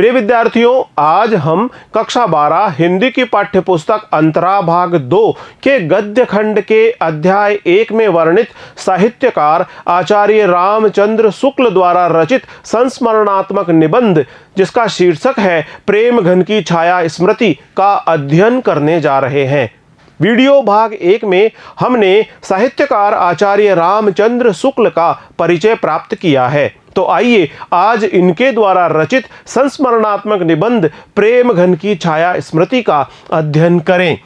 प्रिय विद्यार्थियों, आज हम कक्षा 12 हिंदी की पाठ्य पुस्तक अंतरा भाग 2 के गद्य खंड के अध्याय 1 में वर्णित साहित्यकार आचार्य रामचंद्र शुक्ल द्वारा रचित संस्मरणात्मक निबंध, जिसका शीर्षक है प्रेम घन की छाया स्मृति, का अध्ययन करने जा रहे हैं। वीडियो भाग 1 में हमने साहित्यकार आचार्य रामचंद्र शुक्ल का परिचय प्राप्त किया है। तो आइए आज इनके द्वारा रचित संस्मरणात्मक निबंध प्रेम घन की छाया स्मृति का अध्ययन करें।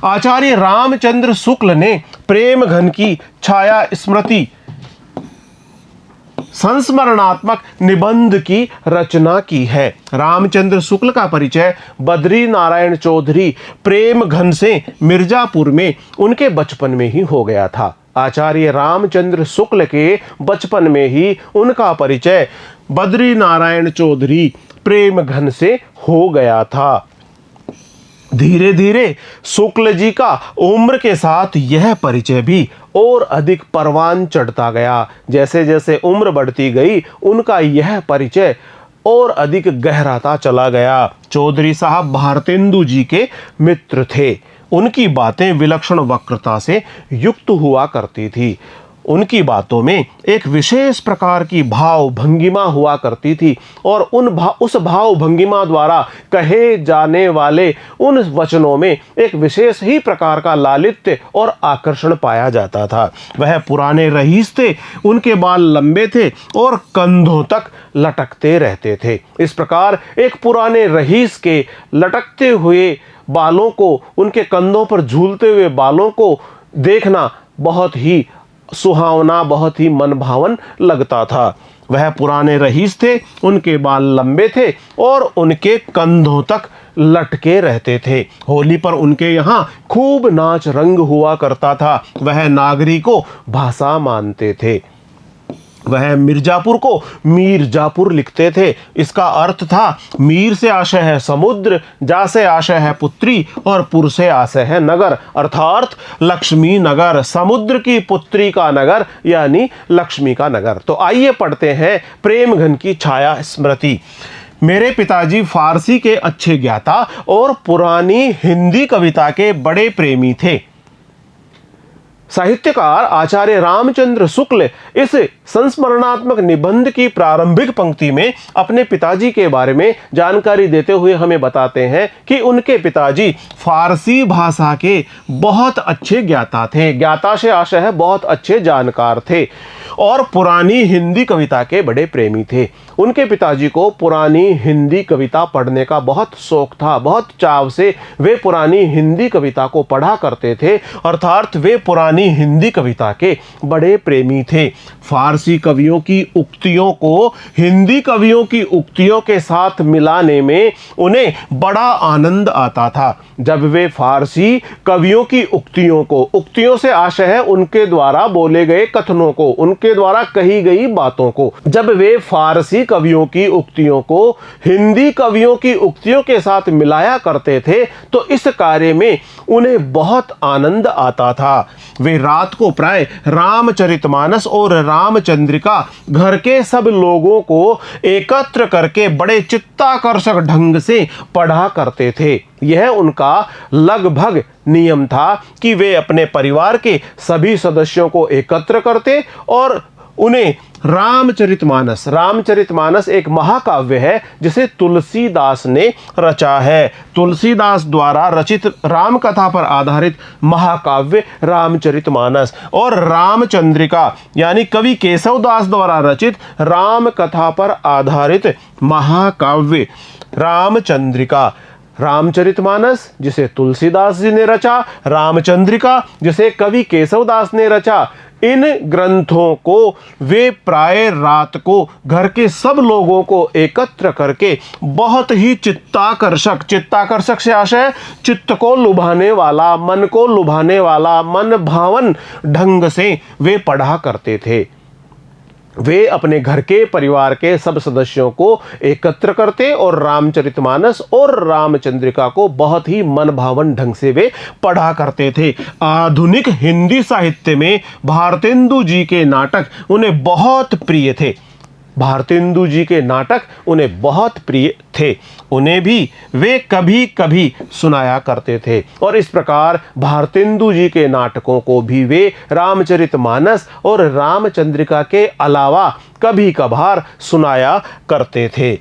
आचार्य रामचंद्र शुक्ल ने प्रेम घन की छाया स्मृति संस्मरणात्मक निबंध की रचना की है। रामचंद्र शुक्ल का परिचय बद्री नारायण चौधरी प्रेम घन से मिर्जापुर में उनके बचपन में ही हो गया था। आचार्य रामचंद्र शुक्ल के बचपन में ही उनका परिचय बद्री नारायण चौधरी प्रेम घन से हो गया था। धीरे धीरे शुक्ल जी का उम्र के साथ यह परिचय भी और अधिक परवान चढ़ता गया। जैसे जैसे उम्र बढ़ती गई, उनका यह परिचय और अधिक गहराता चला गया। चौधरी साहब भारतेंदु जी के मित्र थे। उनकी बातें विलक्षण वक्रता से युक्त हुआ करती थी। उनकी बातों में एक विशेष प्रकार की भाव भंगिमा हुआ करती थी और उस भाव भंगिमा द्वारा कहे जाने वाले उन वचनों में एक विशेष ही प्रकार का लालित्य और आकर्षण पाया जाता था। वह पुराने रईस थे, उनके बाल लंबे थे और कंधों तक लटकते रहते थे। इस प्रकार एक पुराने रईस के लटकते हुए बालों को, उनके कंधों पर झूलते हुए बालों को देखना बहुत ही सुहावना, बहुत ही मनभावन लगता था। वह पुराने रईस थे, उनके बाल लंबे थे और उनके कंधों तक लटके रहते थे। होली पर उनके यहाँ खूब नाच रंग हुआ करता था। वह नागरी को भाषा मानते थे। वह मिर्जापुर को मीरजापुर लिखते थे। इसका अर्थ था मीर से आशय है समुद्र, जा से आशय है पुत्री और पुर से आशय है नगर, अर्थात लक्ष्मी नगर, समुद्र की पुत्री का नगर यानी लक्ष्मी का नगर। तो आइए पढ़ते हैं प्रेम घन की छाया स्मृति। मेरे पिताजी फारसी के अच्छे ज्ञाता और पुरानी हिंदी कविता के बड़े प्रेमी थे। साहित्यकार आचार्य रामचंद्र शुक्ल इस संस्मरणात्मक निबंध की प्रारंभिक पंक्ति में अपने पिताजी के बारे में जानकारी देते हुए हमें बताते हैं कि उनके पिताजी फारसी भाषा के बहुत अच्छे ज्ञाता थे। ज्ञाता से आशय है बहुत अच्छे जानकार थे और पुरानी हिंदी कविता के बड़े प्रेमी थे। उनके पिताजी को पुरानी हिंदी कविता पढ़ने का बहुत शौक था। बहुत चाव से वे पुरानी हिंदी कविता को पढ़ा करते थे, अर्थात वे पुरानी हिंदी कविता के बड़े प्रेमी थे। फारसी कवियों की उक्तियों को हिंदी कवियों की उक्तियों के साथ मिलाने में उन्हें बड़ा आनंद आता था। जब वे फारसी कवियों की उक्तियों को, उक्तियों से आशय है उनके द्वारा बोले गए कथनों को, उनके द्वारा कही गई बातों को, जब वे फारसी कवियों की उक्तियों को हिंदी कवियों की उक्तियों के साथ मिलाया करते थे, तो इस कार्य में उन्हें बहुत आनंद आता था। वे रात को प्राय रामचरितमानस और रामचंद्रिका घर के सब लोगों को एकत्र करके बड़े चित्ताकर्षक ढंग से पढ़ा करते थे। यह उनका लगभग नियम था कि वे अपने परिवार के सभी सदस्यों को एकत्र करते और उन्हें रामचरितमानस, रामचरितमानस एक महाकाव्य है जिसे तुलसीदास ने रचा है। तुलसीदास द्वारा रचित राम कथा पर आधारित महाकाव्य रामचरितमानस और रामचंद्रिका यानी कवि केशवदास द्वारा रचित राम कथा पर आधारित महाकाव्य रामचंद्रिका। रामचरितमानस जिसे तुलसीदास जी ने रचा, रामचंद्रिका जिसे कवि केशवदास ने रचा, इन ग्रंथों को वे प्राय रात को घर के सब लोगों को एकत्र करके बहुत ही चित्ताकर्षक, चित्ताकर्षक से आशय चित्त को लुभाने वाला, मन को लुभाने वाला, मन भावन ढंग से वे पढ़ा करते थे। वे अपने घर के परिवार के सब सदस्यों को एकत्र करते और रामचरितमानस और रामचंद्रिका को बहुत ही मनभावन ढंग से वे पढ़ा करते थे। आधुनिक हिंदी साहित्य में भारतेंदु जी के नाटक उन्हें बहुत प्रिय थे। भारतेंदु जी के नाटक उन्हें बहुत प्रिय थे। उन्हें भी वे कभी कभी सुनाया करते थे और इस प्रकार भारतेंदु जी के नाटकों को भी वे रामचरितमानस और रामचंद्रिका के अलावा कभी कभार सुनाया करते थे।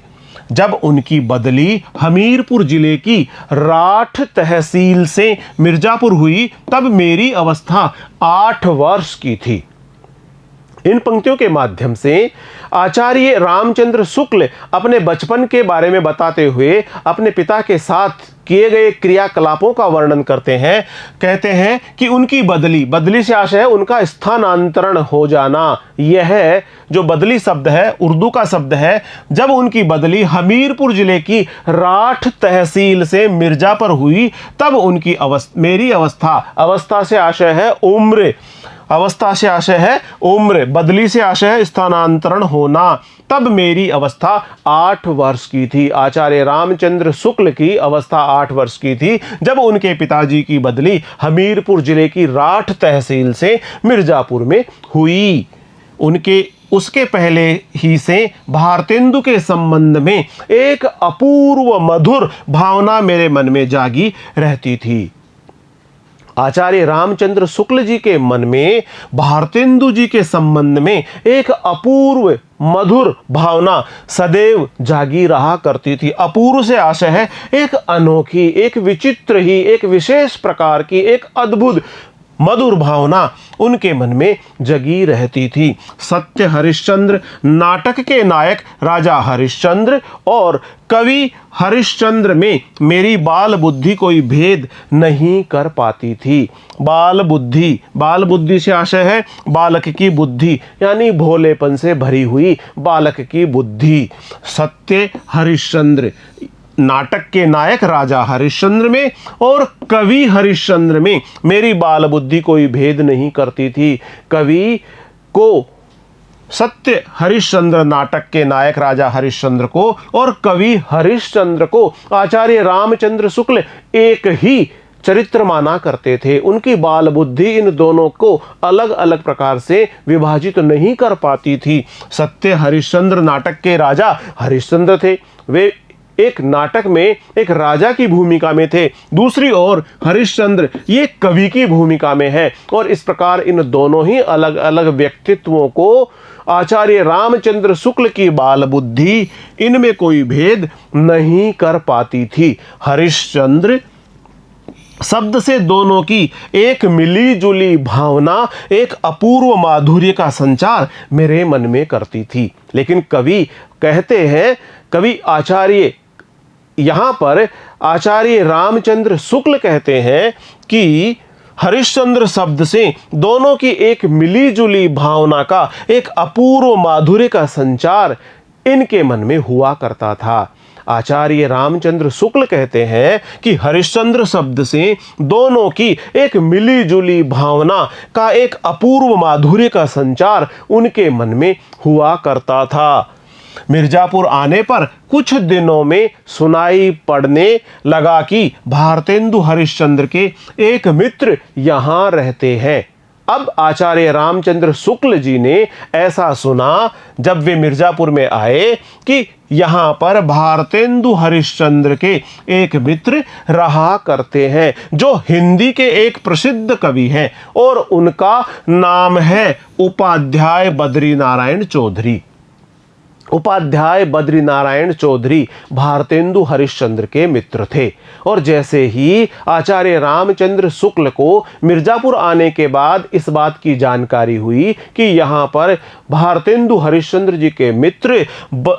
जब उनकी बदली हमीरपुर जिले की राठ तहसील से मिर्जापुर हुई तब मेरी अवस्था 8 वर्ष की थी। इन पंक्तियों के माध्यम से आचार्य रामचंद्र शुक्ल अपने बचपन के बारे में बताते हुए अपने पिता के साथ किए गए क्रियाकलापों का वर्णन करते हैं। कहते हैं कि उनकी बदली से आशय है उनका स्थानांतरण हो जाना। यह जो बदली शब्द है उर्दू का शब्द है। जब उनकी बदली हमीरपुर जिले की राठ तहसील से मिर्जापुर हुई तब उनकी मेरी अवस्था से आशय है उम्र, अवस्था से आशय है उम्र, बदली से आशय है स्थानांतरण होना। तब मेरी अवस्था 8 वर्ष की थी। आचार्य रामचंद्र शुक्ल की अवस्था 8 वर्ष की थी जब उनके पिताजी की बदली हमीरपुर जिले की राठ तहसील से मिर्जापुर में हुई। उसके पहले ही से भारतेंदु के संबंध में एक अपूर्व मधुर भावना मेरे मन में जागी रहती थी। आचार्य रामचंद्र शुक्ल जी के मन में भारतेंदु जी के संबंध में एक अपूर्व मधुर भावना सदैव जागी रहा करती थी। अपूर्व से आशय है एक अनोखी, एक विचित्र ही, एक विशेष प्रकार की, एक अद्भुत मधुर भावना उनके मन में जगी रहती थी। सत्य हरिश्चंद्र नाटक के नायक राजा हरिश्चंद्र और कवि हरिश्चंद्र में मेरी बाल बुद्धि कोई भेद नहीं कर पाती थी। बाल बुद्धि से आशय है बालक की बुद्धि, यानी भोलेपन से भरी हुई बालक की बुद्धि। सत्य हरिश्चंद्र नाटक के नायक राजा हरिश्चंद्र में और कवि हरिश्चंद्र में मेरी बाल बुद्धि कोई भेद नहीं करती थी। कवि को सत्य हरिश्चंद्र नाटक के नायक राजा हरिश्चंद्र को और कवि हरिश्चंद्र को आचार्य रामचंद्र शुक्ल एक ही चरित्र माना करते थे। उनकी बाल बुद्धि इन दोनों को अलग अलग प्रकार से विभाजित नहीं कर पाती थी। सत्य हरिश्चंद्र नाटक के राजा हरिश्चंद्र थे, वे एक नाटक में एक राजा की भूमिका में थे। दूसरी ओर हरिश्चंद्र ये कवि की भूमिका में है और इस प्रकार इन दोनों ही अलग अलग व्यक्तित्वों को आचार्य रामचंद्र शुक्ल की बाल बुद्धि इनमें कोई भेद नहीं कर पाती थी। हरिश्चंद्र शब्द से दोनों की एक मिली जुली भावना, एक अपूर्व माधुर्य का संचार मेरे मन में करती थी। लेकिन कवि कहते हैं, कवि आचार्य यहाँ पर आचार्य रामचंद्र शुक्ल कहते हैं कि हरिश्चंद्र शब्द से दोनों की एक मिली जुली भावना का, एक अपूर्व माधुर्य का संचार इनके मन में हुआ करता था। आचार्य रामचंद्र शुक्ल कहते हैं कि हरिश्चंद्र शब्द से दोनों की एक मिली जुली भावना का, एक अपूर्व माधुर्य का संचार उनके मन में हुआ करता था। मिर्जापुर आने पर कुछ दिनों में सुनाई पड़ने लगा कि भारतेंदु हरिश्चंद्र के एक मित्र यहाँ रहते हैं। अब आचार्य रामचंद्र शुक्ल जी ने ऐसा सुना जब वे मिर्जापुर में आए कि यहाँ पर भारतेंदु हरिश्चंद्र के एक मित्र रहा करते हैं जो हिंदी के एक प्रसिद्ध कवि हैं और उनका नाम है उपाध्याय बद्रीनारायण चौधरी। उपाध्याय बद्रीनारायण चौधरी भारतेंदु हरिश्चंद्र के मित्र थे और जैसे ही आचार्य रामचंद्र शुक्ल को मिर्जापुर आने के बाद इस बात की जानकारी हुई कि यहाँ पर भारतेंदु हरिश्चंद्र जी के मित्र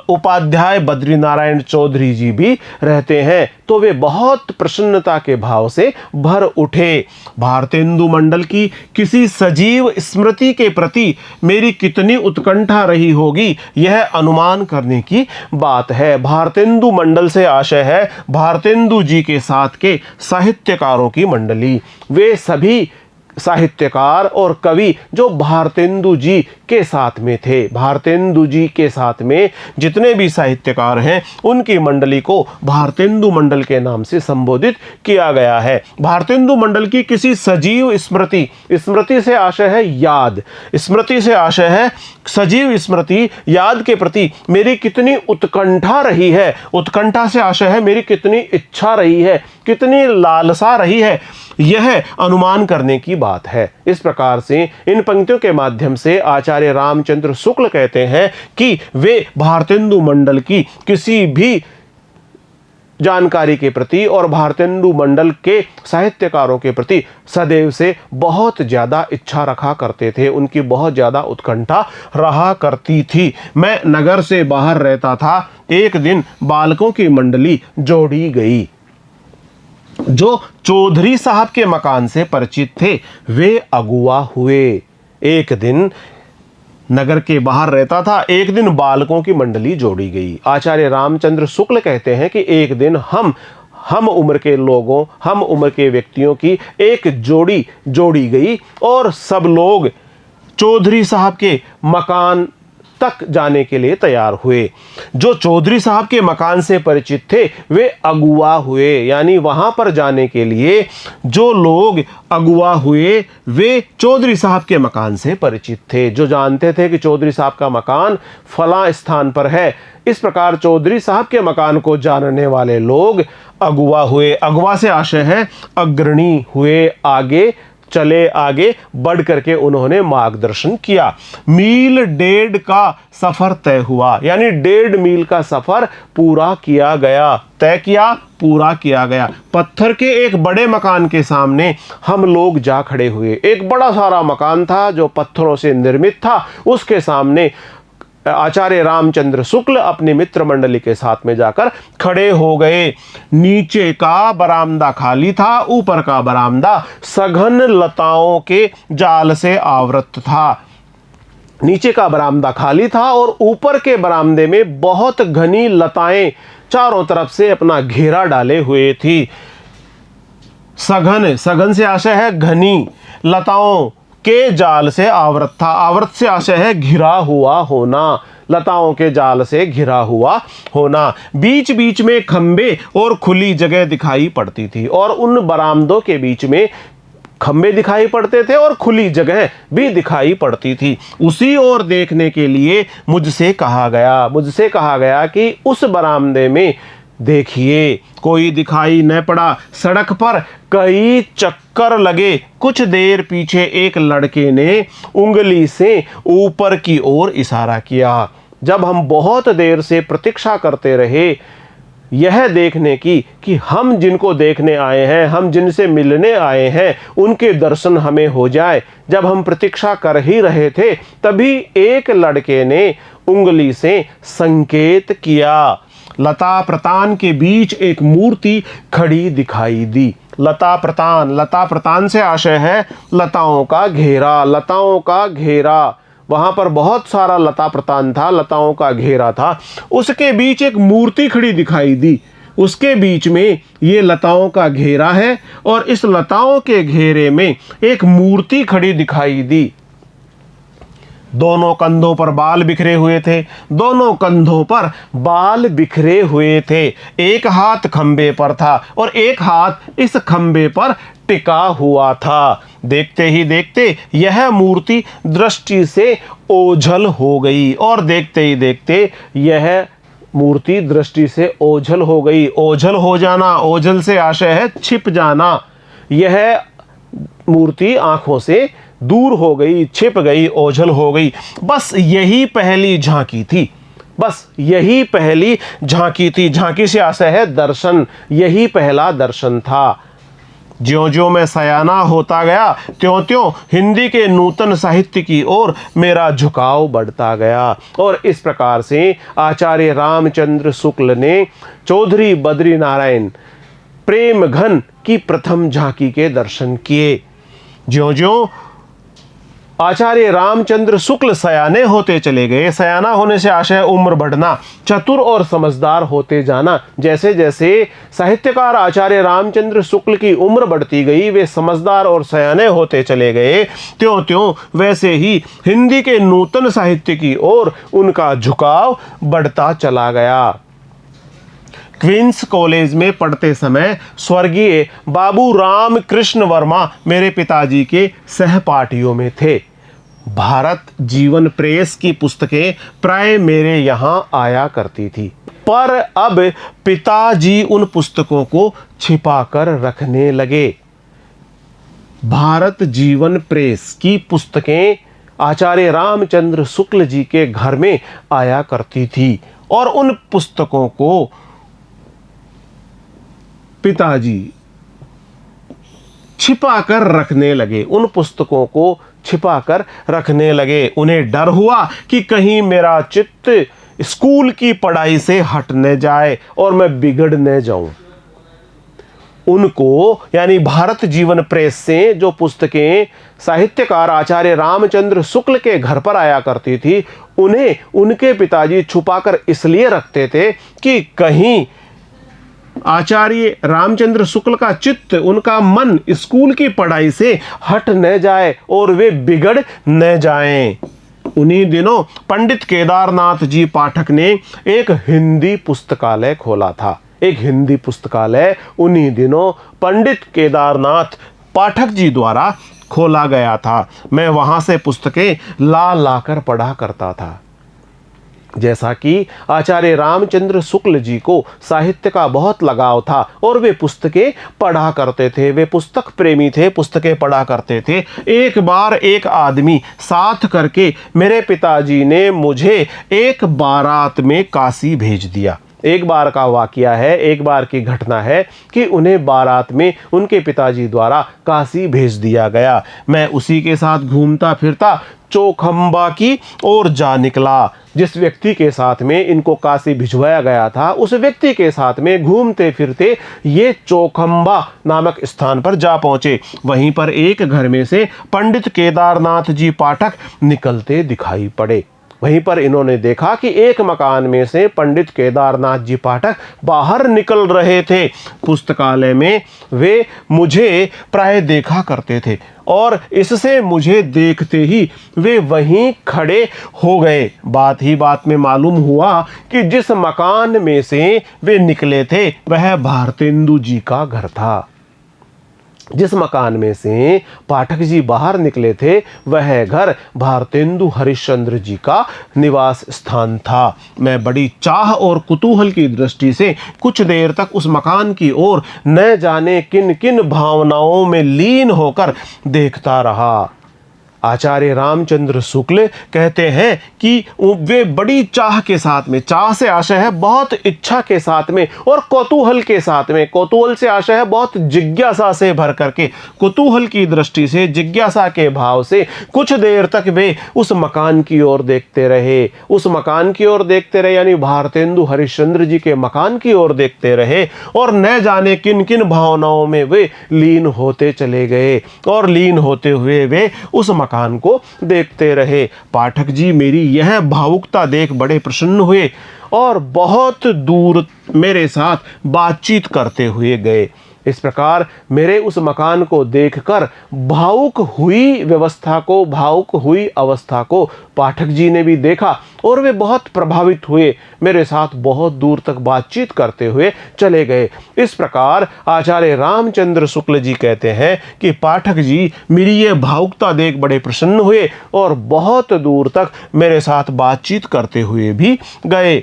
उपाध्याय बद्रीनारायण चौधरी जी भी रहते हैं तो वे बहुत प्रसन्नता के भाव से भर उठे। भारतेंदु मंडल की किसी सजीव स्मृति के प्रति मेरी कितनी उत्कंठा रही होगी यह अनुमान करने की बात है। भारतेंदु मंडल से आशय है भारतेंदु जी के साथ के साहित्यकारों की मंडली। वे सभी साहित्यकार और कवि जो भारतेंदु जी के साथ में थे। भारतेंदु जी के साथ में जितने भी साहित्यकार हैं उनकी मंडली को भारतेंदु मंडल के नाम से संबोधित किया गया है। भारतेंदु मंडल की किसी सजीव स्मृति, स्मृति से आशय है याद, स्मृति से आशय है सजीव स्मृति, याद के प्रति मेरी कितनी उत्कंठा रही है, उत्कंठा से आशय है मेरी कितनी इच्छा रही है, कितनी लालसा रही है, यह अनुमान करने की बात है। इस प्रकार से इन पंक्तियों के माध्यम से आचार्य रामचंद्र शुक्ल कहते हैं कि वे भारतेंदु मंडल की किसी भी जानकारी के प्रति और भारतेंदु मंडल के साहित्यकारों के प्रति सदैव से बहुत ज़्यादा इच्छा रखा करते थे, उनकी बहुत ज़्यादा उत्कंठा रहा करती थी। मैं नगर से बाहर रहता था, एक दिन बालकों की मंडली जोड़ी गई। जो चौधरी साहब के मकान से परिचित थे वे अगुआ हुए। एक दिन नगर के बाहर रहता था, एक दिन बालकों की मंडली जोड़ी गई। आचार्य रामचंद्र शुक्ल कहते हैं कि एक दिन हम उम्र के लोगों, हम उम्र के व्यक्तियों की एक जोड़ी जोड़ी गई और सब लोग चौधरी साहब के मकान तक जाने के लिए तैयार हुए। जो चौधरी साहब के मकान से परिचित थे वे अगुआ हुए, यानी वहां पर जाने के लिए जो लोग अगुआ हुए वे चौधरी साहब के मकान से परिचित थे, जो जानते थे कि चौधरी साहब का मकान फला स्थान पर है। इस प्रकार चौधरी साहब के मकान को जानने वाले लोग अगुआ हुए। अगुआ से आशय है अग्रणी हुए, आगे चले, आगे बढ़ करके उन्होंने मार्गदर्शन किया। मील डेढ़ का सफर तय हुआ, यानी 1.5 मील का सफर पूरा किया गया, तय किया, पूरा किया गया। पत्थर के एक बड़े मकान के सामने हम लोग जा खड़े हुए। एक बड़ा सारा मकान था जो पत्थरों से निर्मित था, उसके सामने आचार्य रामचंद्र शुक्ल अपनी मित्र मंडली के साथ में जाकर खड़े हो गए। नीचे का बरामदा खाली था, ऊपर का बरामदा सघन लताओं के जाल से आवृत था। नीचे का बरामदा खाली था और ऊपर के बरामदे में बहुत घनी लताएं चारों तरफ से अपना घेरा डाले हुए थी। सघन, सघन से आशय है घनी, लताओं के जाल से आवृत था। आवृत से आशय है घिरा हुआ होना, लताओं के जाल से घिरा हुआ होना। बीच बीच में खंबे और खुली जगह दिखाई पड़ती थी और उन बरामदों के बीच में खंबे दिखाई पड़ते थे और खुली जगह भी दिखाई पड़ती थी। उसी ओर देखने के लिए मुझसे कहा गया कि उस बरामदे में देखिए। कोई दिखाई न पड़ा। सड़क पर कई चक्कर लगे। कुछ देर पीछे एक लड़के ने उंगली से ऊपर की ओर इशारा किया। जब हम बहुत देर से प्रतीक्षा करते रहे यह देखने की कि हम जिनको देखने आए हैं, हम जिनसे मिलने आए हैं, उनके दर्शन हमें हो जाए, जब हम प्रतीक्षा कर ही रहे थे तभी एक लड़के ने उंगली से संकेत किया। लता प्रतान के बीच एक मूर्ति खड़ी दिखाई दी। लता प्रतान से आशय है लताओं का घेरा, लताओं का घेरा। वहां पर बहुत सारा लता प्रतान था, लताओं का घेरा था। उसके बीच एक मूर्ति खड़ी दिखाई दी। उसके बीच में ये लताओं का घेरा है और इस लताओं के घेरे में एक मूर्ति खड़ी दिखाई दी। दोनों कंधों पर बाल बिखरे हुए थे, दोनों कंधों पर बाल बिखरे हुए थे। एक हाथ खंबे पर था और एक हाथ इस खंबे पर टिका हुआ था। देखते ही देखते यह मूर्ति दृष्टि से ओझल हो गई और देखते ही देखते यह मूर्ति दृष्टि से ओझल हो गई। ओझल हो जाना, ओझल से आशय है छिप जाना। यह मूर्ति आंखों से दूर हो गई, छिप गई, ओझल हो गई। बस यही पहली झांकी थी, बस यही पहली झांकी थी। झांकी से आशय है दर्शन, यही पहला दर्शन था। ज्यों-ज्यों मैं सयाना होता गया त्यों-त्यों हिंदी के नूतन साहित्य की ओर मेरा झुकाव बढ़ता गया। और इस प्रकार से आचार्य रामचंद्र शुक्ल ने चौधरी बद्री नारायण प्रेम घन की प्रथम झांकी के दर्शन किए। ज्यों-ज्यों आचार्य रामचंद्र शुक्ल सयाने होते चले गए। सयाना होने से आशय उम्र बढ़ना, चतुर और समझदार होते जाना। जैसे जैसे साहित्यकार आचार्य रामचंद्र शुक्ल की उम्र बढ़ती गई, वे समझदार और सयाने होते चले गए, त्यों त्यों वैसे ही हिंदी के नूतन साहित्य की ओर उनका झुकाव बढ़ता चला गया। क्वींस कॉलेज में पढ़ते समय स्वर्गीय बाबू राम कृष्ण वर्मा मेरे पिताजी के सहपाठियों में थे। भारत जीवन प्रेस की पुस्तकें प्राय मेरे यहाँ आया करती थी, पर अब पिताजी उन पुस्तकों को छिपाकर रखने लगे। भारत जीवन प्रेस की पुस्तकें आचार्य रामचंद्र शुक्ल जी के घर में आया करती थी और उन पुस्तकों को पिताजी छिपाकर रखने लगे। उन पुस्तकों को छिपाकर रखने लगे। उन्हें डर हुआ कि कहीं मेरा चित्त स्कूल की पढ़ाई से हट न जाए और मैं बिगड़ न जाऊं। उनको यानी भारत जीवन प्रेस से जो पुस्तकें साहित्यकार आचार्य रामचंद्र शुक्ल के घर पर आया करती थी, उन्हें उनके पिताजी छुपाकर इसलिए रखते थे कि कहीं आचार्य रामचंद्र शुक्ल का चित्त, उनका मन स्कूल की पढ़ाई से हट न जाए और वे बिगड़ न जाएं। उन्हीं दिनों पंडित केदारनाथ जी पाठक ने एक हिंदी पुस्तकालय खोला था। एक हिंदी पुस्तकालय उन्हीं दिनों पंडित केदारनाथ पाठक जी द्वारा खोला गया था। मैं वहां से पुस्तकें ला लाकर पढ़ा करता था। जैसा कि आचार्य रामचंद्र शुक्ल जी को साहित्य का बहुत लगाव था और वे पुस्तकें पढ़ा करते थे। वे पुस्तक प्रेमी थे, पुस्तकें पढ़ा करते थे। एक बार एक आदमी साथ करके मेरे पिताजी ने मुझे एक बारात में काशी भेज दिया। एक बार का वाकया है, एक बार की घटना है कि उन्हें बारात में उनके पिताजी द्वारा काशी भेज दिया गया। मैं उसी के साथ घूमता फिरता चौखंबा की ओर जा निकला। जिस व्यक्ति के साथ में इनको काशी भिजवाया गया था, उस व्यक्ति के साथ में घूमते फिरते ये चौखंबा नामक स्थान पर जा पहुंचे। वहीं पर एक घर में से पंडित केदारनाथ जी पाठक निकलते दिखाई पड़े। वहीं पर इन्होंने देखा कि एक मकान में से पंडित केदारनाथ जी पाठक बाहर निकल रहे थे। पुस्तकालय में वे मुझे प्राय देखा करते थे और इससे मुझे देखते ही वे वहीं खड़े हो गए। बात ही बात में मालूम हुआ कि जिस मकान में से वे निकले थे वह भारतेंदु जी का घर था। जिस मकान में से पाठक जी बाहर निकले थे वह घर भारतेंदु हरिश्चंद्र जी का निवास स्थान था। मैं बड़ी चाह और कुतूहल की दृष्टि से कुछ देर तक उस मकान की ओर न जाने किन किन भावनाओं में लीन होकर देखता रहा। आचार्य रामचंद्र शुक्ल कहते हैं कि वे बड़ी चाह के साथ में, चाह से आशय है बहुत इच्छा के साथ में और कौतूहल के साथ में, कौतूहल से आशय है बहुत जिज्ञासा से भर करके, कुतूहल की दृष्टि से, जिज्ञासा के भाव से कुछ देर तक वे उस मकान की ओर देखते रहे। उस मकान की ओर देखते रहे यानी भारतेंदु हरिश्चंद्र जी के मकान की ओर देखते रहे और न जाने किन किन भावनाओं में वे लीन होते चले गए और लीन होते हुए वे उस मकान को देखते रहे। पाठक जी मेरी यह भावुकता देख बड़े प्रसन्न हुए और बहुत दूर मेरे साथ बातचीत करते हुए गए। इस प्रकार मेरे उस मकान को देखकर भावुक हुई व्यवस्था को, भावुक हुई अवस्था को पाठक जी ने भी देखा और वे बहुत प्रभावित हुए। मेरे साथ बहुत दूर तक बातचीत करते हुए चले गए। इस प्रकार आचार्य रामचंद्र शुक्ल जी कहते हैं कि पाठक जी मेरी ये भावुकता देख बड़े प्रसन्न हुए और बहुत दूर तक मेरे साथ बातचीत करते हुए भी गए।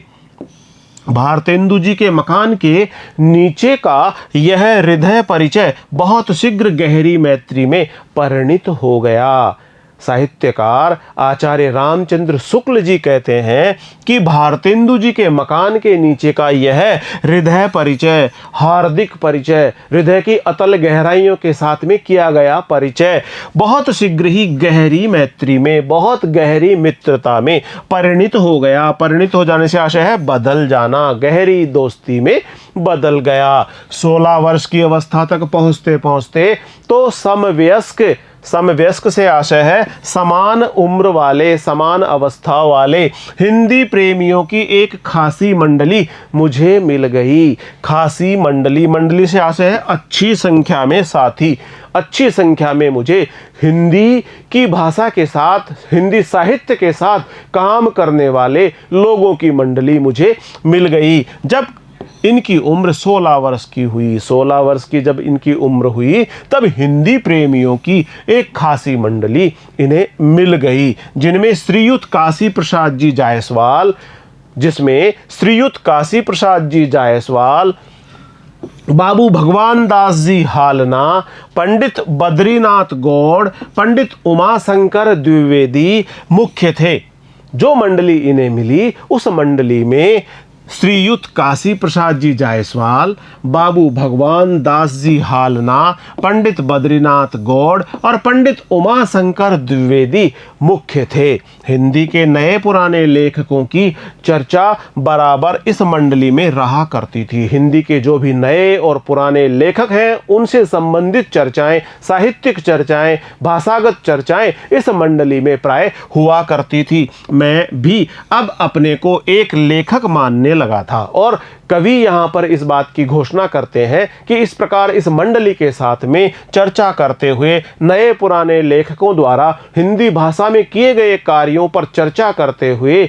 भारतेंदु जी के मकान के नीचे का यह हृदय परिचय बहुत शीघ्र गहरी मैत्री में परिणित हो गया। साहित्यकार आचार्य रामचंद्र शुक्ल जी कहते हैं कि भारतेंदु जी के मकान के नीचे का यह हृदय परिचय, हार्दिक परिचय, हृदय की अतल गहराइयों के साथ में किया गया परिचय बहुत शीघ्र ही गहरी मैत्री में, बहुत गहरी मित्रता में परिणित हो गया। परिणित हो जाने से आशय है बदल जाना, गहरी दोस्ती में बदल गया। 16 वर्ष की अवस्था तक पहुंचते पहुंचते तो समवयस्क समवयस्क से आशय है समान उम्र वाले, समान अवस्था वाले हिंदी प्रेमियों की एक खासी मंडली मुझे मिल गई। खासी मंडली, मंडली से आशय है अच्छी संख्या में साथी, अच्छी संख्या में मुझे हिंदी की भाषा के साथ, हिंदी साहित्य के साथ काम करने वाले लोगों की मंडली मुझे मिल गई। जब इनकी उम्र 16 वर्ष की हुई, 16 वर्ष की जब इनकी उम्र हुई, तब हिंदी प्रेमियों की एक खासी मंडली इन्हें मिल गई, जिनमें श्रीयुत काशी प्रसाद जी जायसवाल, जिसमें श्रीयुत काशी प्रसाद जी जायसवाल, बाबू भगवान दास जी हालना, पंडित बद्रीनाथ गौड़, पंडित उमाशंकर द्विवेदी मुख्य थे। जो मंडली इन्हें मिली, उस मंडली में श्रीयुत काशी प्रसाद जी जायसवाल, बाबू भगवान दास जी हालना, पंडित बद्रीनाथ गौड़ और पंडित उमाशंकर द्विवेदी मुख्य थे। हिंदी के नए पुराने लेखकों की चर्चा बराबर इस मंडली में रहा करती थी। हिंदी के जो भी नए और पुराने लेखक हैं, उनसे संबंधित चर्चाएं, साहित्यिक चर्चाएं, भाषागत चर्चाएं इस मंडली में प्राय हुआ करती थी। मैं भी अब अपने को एक लेखक मानने लगा था और कवि यहां पर इस बात की घोषणा करते हैं कि इस प्रकार इस मंडली के साथ में चर्चा करते हुए, नए पुराने लेखकों द्वारा हिंदी भाषा में किए गए कार्यों पर चर्चा करते हुए,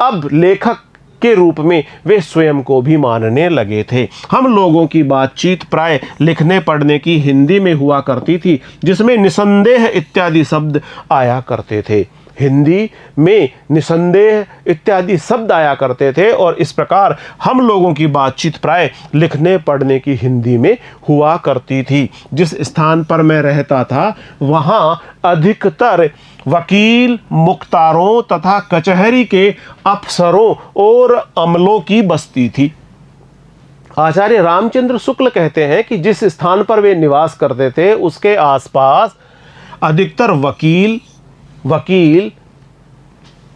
अब लेखक के रूप में वे स्वयं को भी मानने लगे थे। हम लोगों की बातचीत प्राय लिखने पढ़ने की हिंदी में हुआ करती थी, जिसमें निसंदेह इत्यादि शब्द आया करते थे। हिंदी में निसंदेह इत्यादि शब्द आया करते थे और इस प्रकार हम लोगों की बातचीत प्राय लिखने पढ़ने की हिंदी में हुआ करती थी। जिस स्थान पर मैं रहता था, वहाँ अधिकतर वकील, मुख्तारों तथा कचहरी के अफसरों और अमलों की बस्ती थी। आचार्य रामचंद्र शुक्ल कहते हैं कि जिस स्थान पर वे निवास करते थे, उसके आसपास अधिकतर वकील,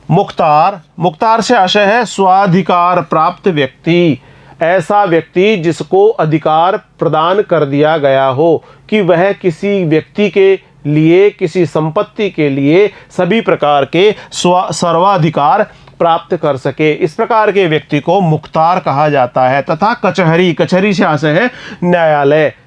मुख्तार से आशय है स्वाधिकार प्राप्त व्यक्ति, ऐसा व्यक्ति जिसको अधिकार प्रदान कर दिया गया हो कि वह किसी व्यक्ति के लिए, किसी संपत्ति के लिए सभी प्रकार के सर्वाधिकार प्राप्त कर सके, इस प्रकार के व्यक्ति को मुख्तार कहा जाता है। तथा कचहरी से आशय है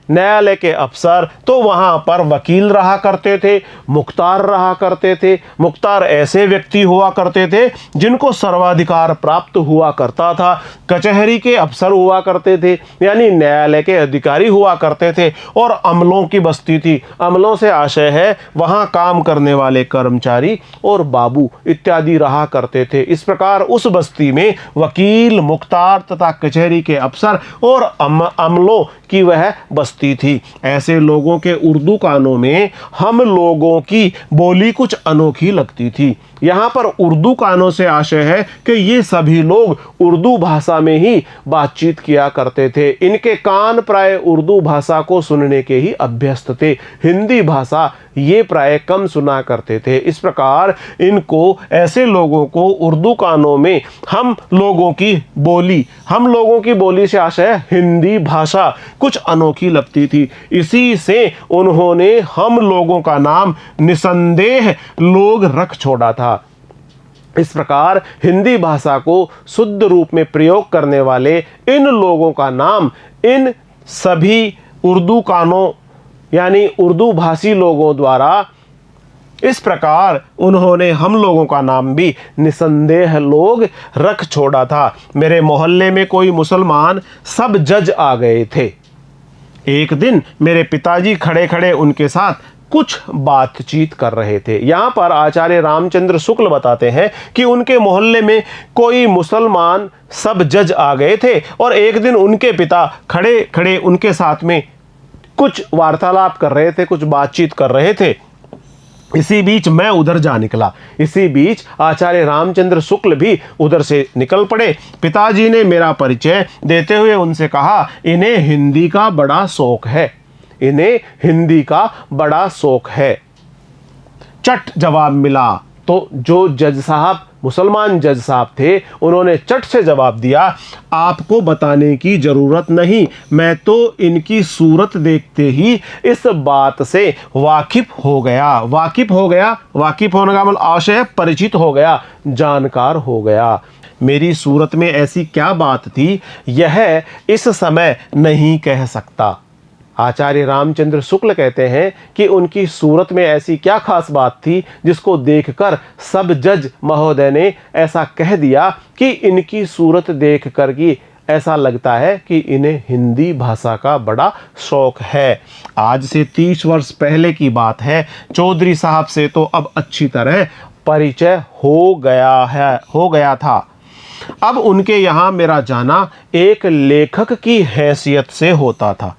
न्यायालय के अफसर, तो वहाँ पर वकील रहा करते थे, मुख्तार रहा करते थे। मुख्तार ऐसे व्यक्ति हुआ करते थे जिनको सर्वाधिकार प्राप्त हुआ करता था। कचहरी के अफसर हुआ करते थे, यानी न्यायालय के अधिकारी हुआ करते थे। और अमलों की बस्ती थी। अमलों से आशय है वहाँ काम करने वाले कर्मचारी और बाबू इत्यादि रहा करते थे। इस प्रकार उस बस्ती में वकील, मुख्तार तथा कचहरी के अफसर और अमलों की वह बस्ती थी। ऐसे लोगों के उर्दू कानों में हम लोगों की बोली कुछ अनोखी लगती थी। यहाँ पर उर्दू कानों से आशय है कि ये सभी लोग उर्दू भाषा में ही बातचीत किया करते थे। इनके कान प्राय उर्दू भाषा को सुनने के ही अभ्यस्त थे, हिंदी भाषा ये प्राय कम सुना करते थे। इस प्रकार इनको, ऐसे लोगों को उर्दू कानों में हम लोगों की बोली से आशय है हिंदी भाषा कुछ अनोखी लगती थी। इसी से उन्होंने हम लोगों का नाम निसंदेह लोग रख छोड़ा था। इस प्रकार हिंदी भाषा को शुद्ध रूप में प्रयोग करने वाले इन लोगों का नाम इन सभी उर्दू कानों यानी उर्दू भाषी लोगों द्वारा, इस प्रकार उन्होंने हम लोगों का नाम भी निसंदेह लोग रख छोड़ा था। मेरे मोहल्ले में कोई मुसलमान सब जज आ गए थे। एक दिन मेरे पिताजी खड़े खड़े उनके साथ कुछ बातचीत कर रहे थे। यहाँ पर आचार्य रामचंद्र शुक्ल बताते हैं कि उनके मोहल्ले में कोई मुसलमान सब जज आ गए थे और एक दिन उनके पिता खड़े खड़े उनके साथ में कुछ वार्तालाप कर रहे थे, कुछ बातचीत कर रहे थे। इसी बीच मैं उधर जा निकला। इसी बीच आचार्य रामचंद्र शुक्ल भी उधर से निकल पड़े। पिताजी ने मेरा परिचय देते हुए उनसे कहा, इन्हें हिंदी का बड़ा शौक है, इन्हें हिंदी का बड़ा शौक है। चट जवाब मिला तो जो जज साहब मुसलमान जज साहब थे, उन्होंने चट से जवाब दिया, आपको बताने की ज़रूरत नहीं, मैं तो इनकी सूरत देखते ही इस बात से वाकिफ़ हो गया। वाकिफ़ हो गया, वाकिफ़ होने का मतलब आशय है परिचित हो गया, जानकार हो गया। मेरी सूरत में ऐसी क्या बात थी, यह इस समय नहीं कह सकता। आचार्य रामचंद्र शुक्ल कहते हैं कि उनकी सूरत में ऐसी क्या खास बात थी जिसको देखकर सब जज महोदय ने ऐसा कह दिया कि इनकी सूरत देखकर कि ऐसा लगता है कि इन्हें हिंदी भाषा का बड़ा शौक है। आज से 30 वर्ष पहले की बात है। चौधरी साहब से तो अब अच्छी तरह परिचय हो गया था। अब उनके यहाँ मेरा जाना एक लेखक की हैसियत से होता था।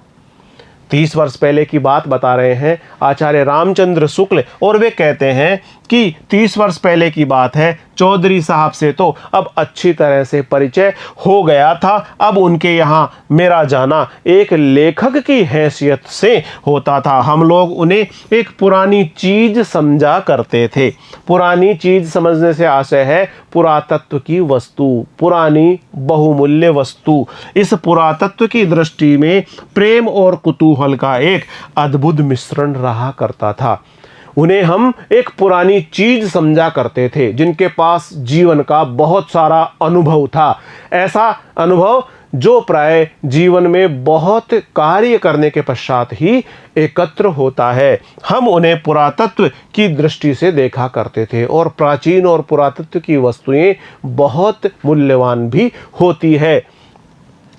30 वर्ष पहले की बात बता रहे हैं आचार्य रामचंद्र शुक्ल, और वे कहते हैं कि 30 वर्ष पहले की बात है, चौधरी साहब से तो अब अच्छी तरह से परिचय हो गया था। अब उनके यहाँ मेरा जाना एक लेखक की हैसियत से होता था। हम लोग उन्हें एक पुरानी चीज़ समझा करते थे। पुरानी चीज़ समझने से आशय है पुरातत्व की वस्तु, पुरानी बहुमूल्य वस्तु। इस पुरातत्व की दृष्टि में प्रेम और कुतूहल का एक अद्भुत मिश्रण रहा करता था। उन्हें हम एक पुरानी चीज समझा करते थे जिनके पास जीवन का बहुत सारा अनुभव था, ऐसा अनुभव जो प्राय जीवन में बहुत कार्य करने के पश्चात ही एकत्र होता है। हम उन्हें पुरातत्व की दृष्टि से देखा करते थे और प्राचीन और पुरातत्व की वस्तुएं बहुत मूल्यवान भी होती है।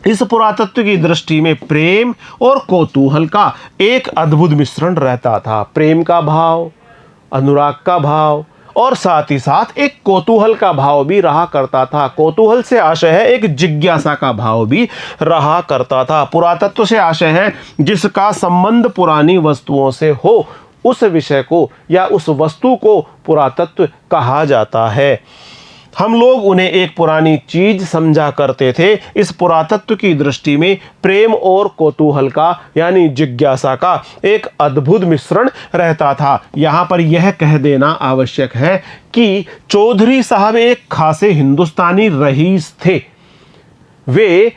इस पुरातत्व की दृष्टि में प्रेम और कौतूहल का एक अद्भुत मिश्रण रहता था। प्रेम का भाव, अनुराग का भाव और साथ ही साथ एक कौतूहल का भाव भी रहा करता था। कौतूहल से आशय है एक जिज्ञासा का भाव भी रहा करता था। पुरातत्व से आशय है जिसका संबंध पुरानी वस्तुओं से हो, उस विषय को या उस वस्तु को पुरातत्व कहा जाता है। हम लोग उन्हें एक पुरानी चीज समझा करते थे। इस पुरातत्व की दृष्टि में प्रेम और कौतूहल का यानी जिज्ञासा का एक अद्भुत मिश्रण रहता था। यहाँ पर यह कह देना आवश्यक है कि चौधरी साहब एक खासे हिंदुस्तानी रईस थे। वे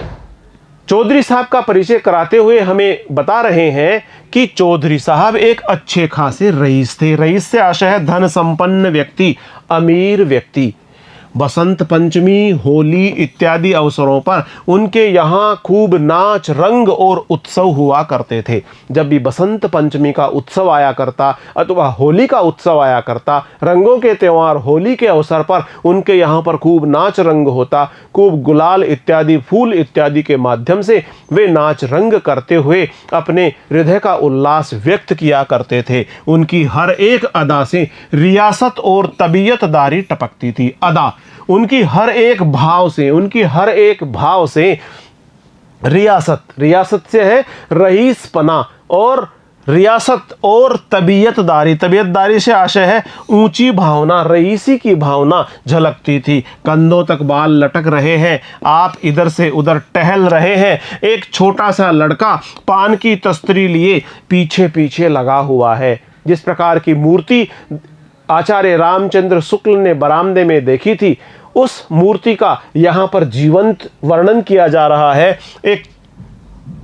चौधरी साहब का परिचय कराते हुए हमें बता रहे हैं कि चौधरी साहब एक अच्छे खासे रईस थे। रईस से आशय है धन संपन्न व्यक्ति, अमीर व्यक्ति। बसंत पंचमी, होली इत्यादि अवसरों पर उनके यहाँ खूब नाच, रंग और उत्सव हुआ करते थे। जब भी बसंत पंचमी का उत्सव आया करता अथवा होली का उत्सव आया करता, रंगों के त्यौहार होली के अवसर पर उनके यहाँ पर खूब नाच रंग होता। खूब गुलाल इत्यादि, फूल इत्यादि के माध्यम से वे नाच रंग करते हुए अपने हृदय का उल्लास व्यक्त किया करते थे। उनकी हर एक अदा से रियासत और तबीयतदारी टपकती थी। अदा उनकी हर एक भाव से, उनकी हर एक भाव से रियासत, रियासत से है रईसपना, और रियासत और तबीयतदारी, तबीयतदारी से आशय है ऊंची भावना, रईसी की भावना झलकती थी। कंधों तक बाल लटक रहे हैं, आप इधर से उधर टहल रहे हैं। एक छोटा सा लड़का पान की तस्तरी लिए पीछे पीछे लगा हुआ है। जिस प्रकार की मूर्ति आचार्य रामचंद्र शुक्ल ने बरामदे में देखी थी, उस मूर्ति का यहाँ पर जीवंत वर्णन किया जा रहा है। एक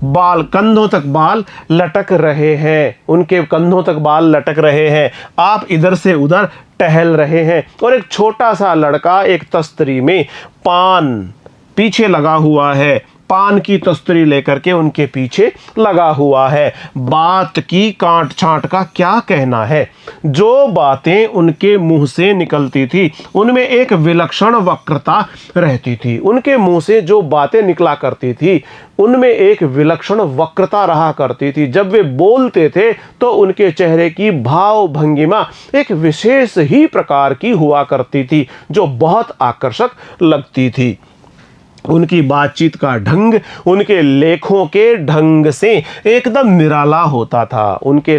बाल, कंधों तक बाल लटक रहे हैं, उनके कंधों तक बाल लटक रहे हैं, आप इधर से उधर टहल रहे हैं, और एक छोटा सा लड़का एक तस्तरी में पान पीछे लगा हुआ है, पान की तस्तरी लेकर के उनके पीछे लगा हुआ है। बात की कांट छांट का क्या कहना है। जो बातें उनके मुंह से निकलती थी उनमें एक विलक्षण वक्रता रहती थी। उनके मुंह से जो बातें निकला करती थी उनमें एक विलक्षण वक्रता रहा करती थी। जब वे बोलते थे तो उनके चेहरे की भाव भंगिमा एक विशेष ही प्रकार की हुआ करती थी जो बहुत आकर्षक लगती थी। उनकी बातचीत का ढंग उनके लेखों के ढंग से एकदम निराला होता था। उनके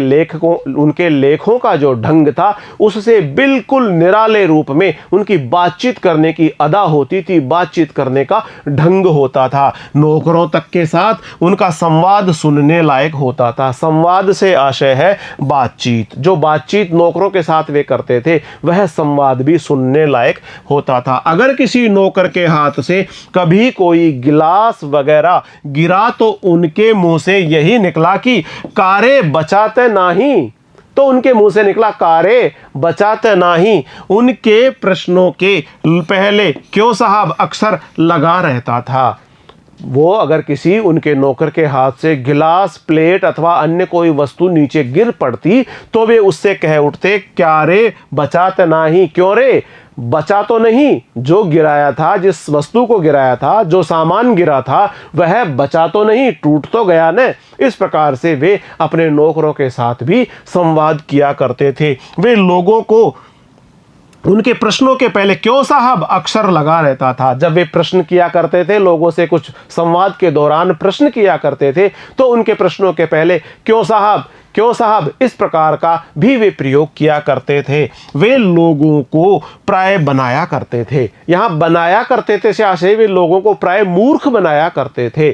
लेखों का जो ढंग था उससे बिल्कुल निराले रूप में उनकी बातचीत करने की अदा होती थी, बातचीत करने का ढंग होता था। नौकरों तक के साथ उनका संवाद सुनने लायक होता था। संवाद से आशय है बातचीत। जो बातचीत नौकरों के साथ वे करते थे वह संवाद भी सुनने लायक होता था। अगर किसी नौकर के हाथ से कभी कोई गिलास वगैरह गिरा तो उनके मुंह से यही निकला कि कारे बचाते नहीं। तो उनके मुंह से निकला कारे बचाते नहीं। उनके प्रश्नों के पहले क्यों साहब अक्सर लगा रहता था। वो अगर किसी उनके नौकर के हाथ से गिलास, प्लेट अथवा अन्य कोई वस्तु नीचे गिर पड़ती तो वे उससे कह उठते क्या रे बचाते नहीं। क्यों रे बचा तो नहीं। जो गिराया था, जिस वस्तु को गिराया था, जो सामान गिरा था वह बचा तो नहीं, टूट तो गया न। इस प्रकार से वे अपने नौकरों के साथ भी संवाद किया करते थे। वे लोगों को उनके प्रश्नों के पहले क्यों साहब अक्सर लगा रहता था। जब वे प्रश्न किया करते थे, लोगों से कुछ संवाद के दौरान प्रश्न किया करते थे तो उनके प्रश्नों के पहले क्यों साहब इस प्रकार का भी वे प्रयोग किया करते थे। वे लोगों को प्राय बनाया करते थे। यहाँ बनाया करते थे से आशय वे लोगों को प्राय मूर्ख बनाया करते थे।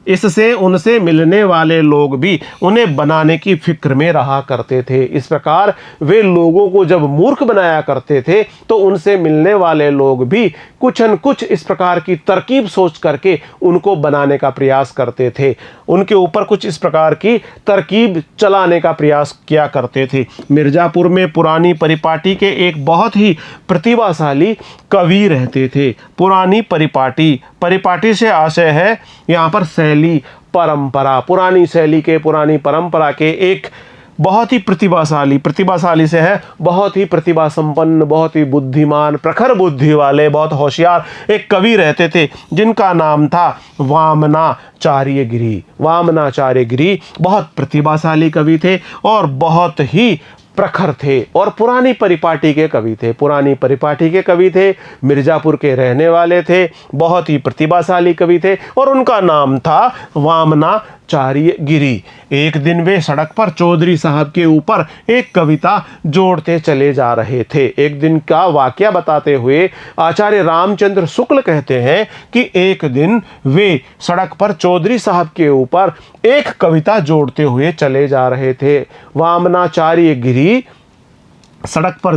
इससे उनसे मिलने वाले लोग भी उन्हें बनाने की फिक्र में रहा करते थे। इस प्रकार वे लोगों को जब मूर्ख बनाया करते थे तो उनसे मिलने वाले लोग भी कुछ न कुछ इस प्रकार की तरकीब सोच करके उनको बनाने का प्रयास करते थे। उनके ऊपर कुछ इस प्रकार की तरकीब चलाने का प्रयास किया करते थे। मिर्जापुर में पुरानी परिपाटी के एक बहुत ही प्रतिभाशाली कवि रहते थे। पुरानी परिपाटी से आशय है यहाँ पर शैली, परंपरा। पुरानी शैली के, पुरानी परंपरा के एक बहुत ही प्रतिभाशाली से है बहुत ही प्रतिभा संपन्न, बहुत ही बुद्धिमान, प्रखर बुद्धि वाले, बहुत होशियार एक कवि रहते थे जिनका नाम था वामनाचार्य गिरी। बहुत प्रतिभाशाली कवि थे और बहुत ही प्रखर थे और पुरानी परिपाटी के कवि थे। मिर्जापुर के रहने वाले थे, बहुत ही प्रतिभाशाली कवि थे और उनका नाम था वामनाचार्य गिरी। एक दिन वे सड़क पर चौधरी साहब के ऊपर एक कविता जोड़ते चले जा रहे थे। एक दिन का वाकया बताते हुए आचार्य रामचंद्र शुक्ल कहते हैं कि एक दिन वे सड़क पर चौधरी साहब के ऊपर एक कविता जोड़ते हुए चले जा रहे थे। वामनाचार्य गिरी सड़क पर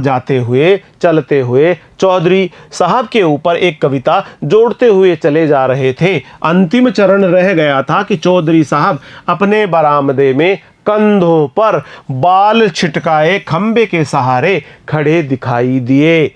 चलते हुए चौधरी साहब के ऊपर एक कविता जोड़ते हुए चले जा रहे थे। अंतिम चरण रह गया था कि चौधरी साहब अपने बरामदे में कंधों पर बाल छिटकाए खंबे के सहारे खड़े दिखाई दिए।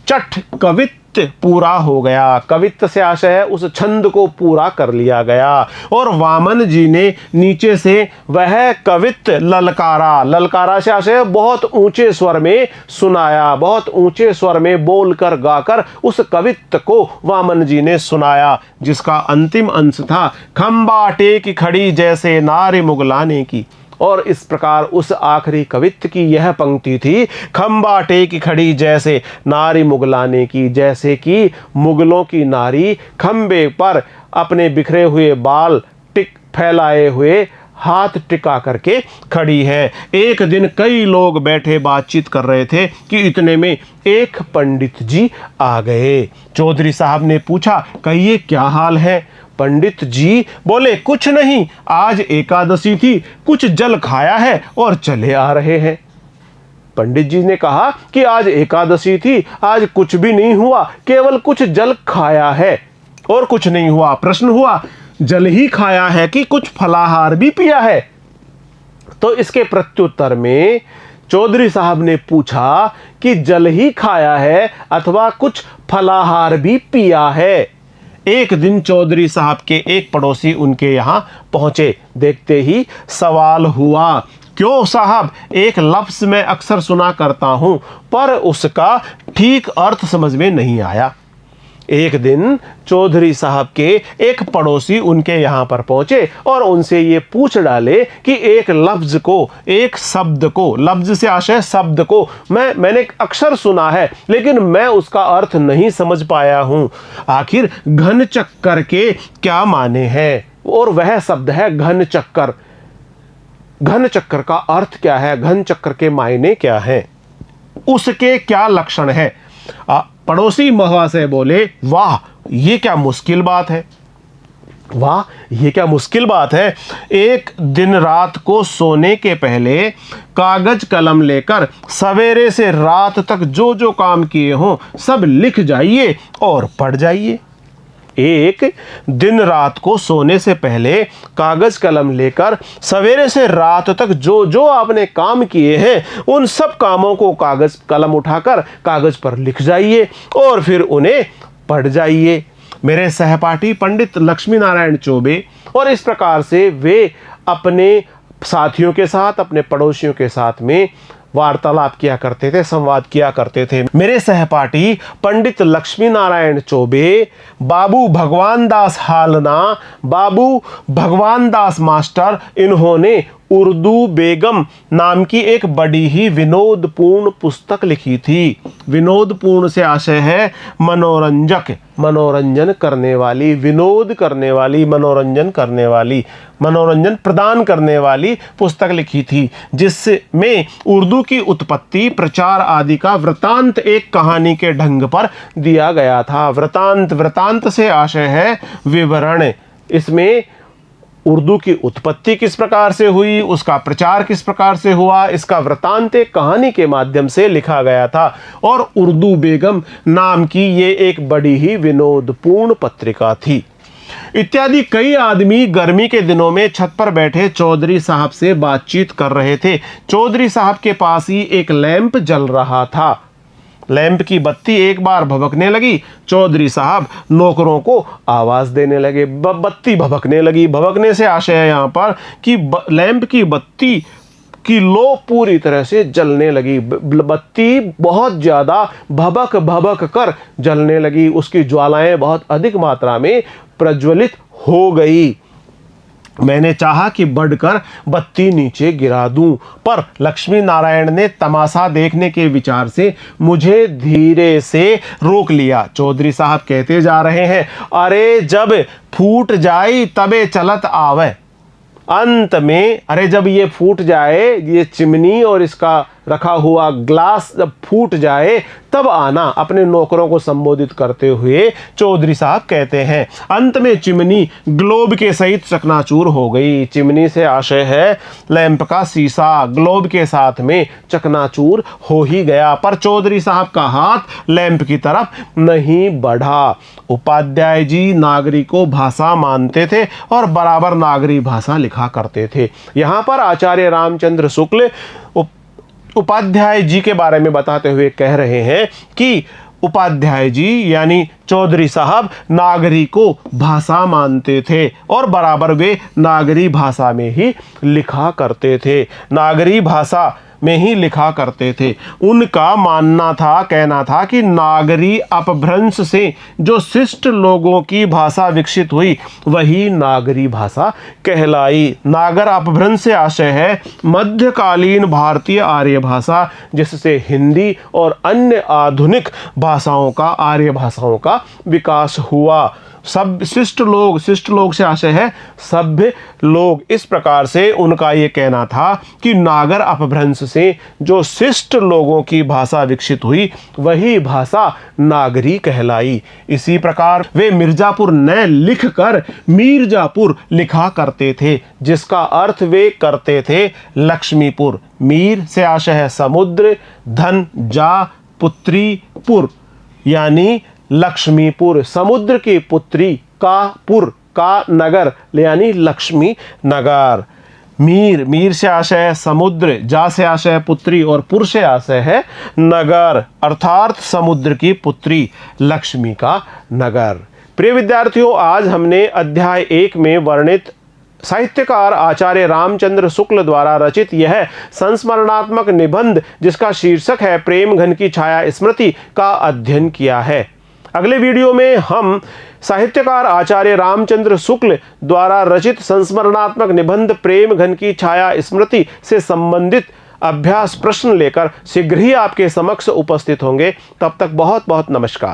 चट कवित्त पूरा हो गया। कवित्त से आशय है उस छंद को पूरा कर लिया गया और वामन जी ने नीचे से वह कवित्त ललकारा से आशय है बहुत ऊंचे स्वर में सुनाया। बहुत ऊंचे स्वर में बोलकर गाकर उस कवित्त को वामन जी ने सुनाया, जिसका अंतिम अंश था खंबा टेक खड़ी जैसे नारी मुगलाने की। और इस प्रकार उस आखिरी कवित्त की यह पंक्ति थी, खंबा टेक खड़ी जैसे नारी मुगलाने की। जैसे कि मुगलों की नारी खंबे पर अपने बिखरे हुए बाल फैलाए हुए हाथ टिका करके खड़ी है। एक दिन कई लोग बैठे बातचीत कर रहे थे कि इतने में एक पंडित जी आ गए। चौधरी साहब ने पूछा, कहिए क्या हाल है? पंडित जी बोले, कुछ नहीं, आज एकादशी थी, कुछ जल खाया है और चले आ रहे हैं। पंडित जी ने कहा कि आज एकादशी थी, आज कुछ भी नहीं हुआ, केवल कुछ जल खाया है और कुछ नहीं हुआ। प्रश्न हुआ, जल ही खाया है कि कुछ फलाहार भी पिया है? तो इसके प्रत्युत्तर में चौधरी साहब ने पूछा कि जल ही खाया है अथवा कुछ फलाहार भी पिया है। एक दिन चौधरी साहब के एक पड़ोसी उनके यहाँ पहुंचे। देखते ही सवाल हुआ, क्यों साहब, एक लफ्ज मैं अक्सर सुना करता हूं पर उसका ठीक अर्थ समझ में नहीं आया। एक दिन चौधरी साहब के एक पड़ोसी उनके यहाँ पर पहुंचे और उनसे ये पूछ डाले कि एक लफ्ज को, एक शब्द को, लफ्ज से आशय शब्द को मैंने अक्सर सुना है लेकिन मैं उसका अर्थ नहीं समझ पाया हूं। आखिर घन चक्कर के क्या माने हैं? और वह शब्द है घन चक्कर। घन चक्कर का अर्थ क्या है? घन चक्कर के मायने क्या हैं? उसके क्या लक्षण है? पड़ोसी महाशय बोले, वाह ये क्या मुश्किल बात है, वाह ये क्या मुश्किल बात है। एक दिन रात को सोने के पहले कागज कलम लेकर सवेरे से रात तक जो जो काम किए हों सब लिख जाइए और पढ़ जाइए। एक दिन रात को सोने से पहले कागज कलम लेकर सवेरे से रात तक जो जो आपने काम किए हैं उन सब कामों को कागज कलम उठाकर कागज पर लिख जाइए और फिर उन्हें पढ़ जाइए। मेरे सहपाठी पंडित लक्ष्मी नारायण चौबे, और इस प्रकार से वे अपने साथियों के साथ, अपने पड़ोसियों के साथ में वार्तालाप किया करते थे, संवाद किया करते थे। मेरे सहपाठी पंडित लक्ष्मी नारायण चौबे, बाबू भगवान दास हालना, बाबू भगवान दास मास्टर, इन्होंने उर्दू बेगम नाम की एक बड़ी ही विनोदपूर्ण पुस्तक लिखी थी। विनोदपूर्ण से आशय है मनोरंजक, मनोरंजन करने वाली, विनोद करने वाली, मनोरंजन करने वाली, मनोरंजन प्रदान करने वाली पुस्तक लिखी थी, जिसमें उर्दू की उत्पत्ति, प्रचार आदि का वृतांत एक कहानी के ढंग पर दिया गया था। वृतांत, वृतांत से आशय है विवरण। इसमें उर्दू की उत्पत्ति किस प्रकार से हुई, उसका प्रचार किस प्रकार से हुआ, इसका वृतांत एक कहानी के माध्यम से लिखा गया था। और उर्दू बेगम नाम की ये एक बड़ी ही विनोदपूर्ण पत्रिका थी। इत्यादि कई आदमी गर्मी के दिनों में छत पर बैठे चौधरी साहब से बातचीत कर रहे थे। चौधरी साहब के पास ही एक लैंप जल रहा था। लैंप की बत्ती एक बार भभकने लगी। चौधरी साहब नौकरों को आवाज देने लगे। बत्ती भभकने लगी। भभकने से आशय है यहाँ पर कि लैंप की बत्ती की लो पूरी तरह से जलने लगी। बत्ती बहुत ज़्यादा भभक भभक कर जलने लगी। उसकी ज्वालाएं बहुत अधिक मात्रा में प्रज्वलित हो गई। मैंने चाहा कि बढ़कर बत्ती नीचे गिरा दूं, पर लक्ष्मी नारायण ने तमाशा देखने के विचार से मुझे धीरे से रोक लिया। चौधरी साहब कहते जा रहे हैं, अरे जब फूट जाई तबे चलत आवे। अंत में अरे जब ये फूट जाए, ये चिमनी और इसका रखा हुआ ग्लास जब फूट जाए तब आना, अपने नौकरों को संबोधित करते हुए चौधरी साहब कहते हैं। अंत में चिमनी ग्लोब के सहित चकनाचूर हो गई। चिमनी से आशय है लैंप का शीशा, ग्लोब के साथ में चकनाचूर हो ही गया। पर चौधरी साहब का हाथ लैंप की तरफ नहीं बढ़ा। उपाध्याय जी नागरी को भाषा मानते थे और बराबर नागरी भाषा लिखा करते थे। यहाँ पर आचार्य रामचंद्र शुक्ल उपाध्याय जी के बारे में बताते हुए कह रहे हैं कि उपाध्याय जी यानी चौधरी साहब नागरी को भाषा मानते थे और बराबर वे नागरी भाषा में ही लिखा करते थे। नागरी भाषा में ही लिखा करते थे। उनका मानना था, कहना था कि नागरी अपभ्रंश से जो शिष्ट लोगों की भाषा विकसित हुई वही नागरी भाषा कहलाई। नागर अपभ्रंश से आशय है मध्यकालीन भारतीय आर्य भाषा, जिससे हिंदी और अन्य आधुनिक भाषाओं का, आर्य भाषाओं का विकास हुआ। सब शिष्ट लोग, शिष्ट लोग से आशय है सभ्य लोग। इस प्रकार से उनका ये कहना था कि नागर अपभ्रंश से जो शिष्ट लोगों की भाषा विकसित हुई वही भाषा नागरी कहलाई। इसी प्रकार वे मिर्जापुर न लिखकर मीरजापुर लिखा करते थे, जिसका अर्थ वे करते थे लक्ष्मीपुर। मीर से आशय है समुद्र, धन जा, पुत्री पुर यानी लक्ष्मीपुर। समुद्र की पुत्री का पुर का नगर यानी लक्ष्मी नगर। मीर, मीर से आशय है समुद्र, जा से आशय है पुत्री और पुर से आशय है नगर, अर्थात समुद्र की पुत्री लक्ष्मी का नगर। प्रिय विद्यार्थियों, आज हमने अध्याय 1 में वर्णित साहित्यकार आचार्य रामचंद्र शुक्ल द्वारा रचित यह संस्मरणात्मक निबंध, जिसका शीर्षक है प्रेम घन की छाया स्मृति, का अध्ययन किया है। अगले वीडियो में हम साहित्यकार आचार्य रामचंद्र शुक्ल द्वारा रचित संस्मरणात्मक निबंध प्रेम घन की छाया स्मृति से संबंधित अभ्यास प्रश्न लेकर शीघ्र ही आपके समक्ष उपस्थित होंगे। तब तक बहुत बहुत नमस्कार।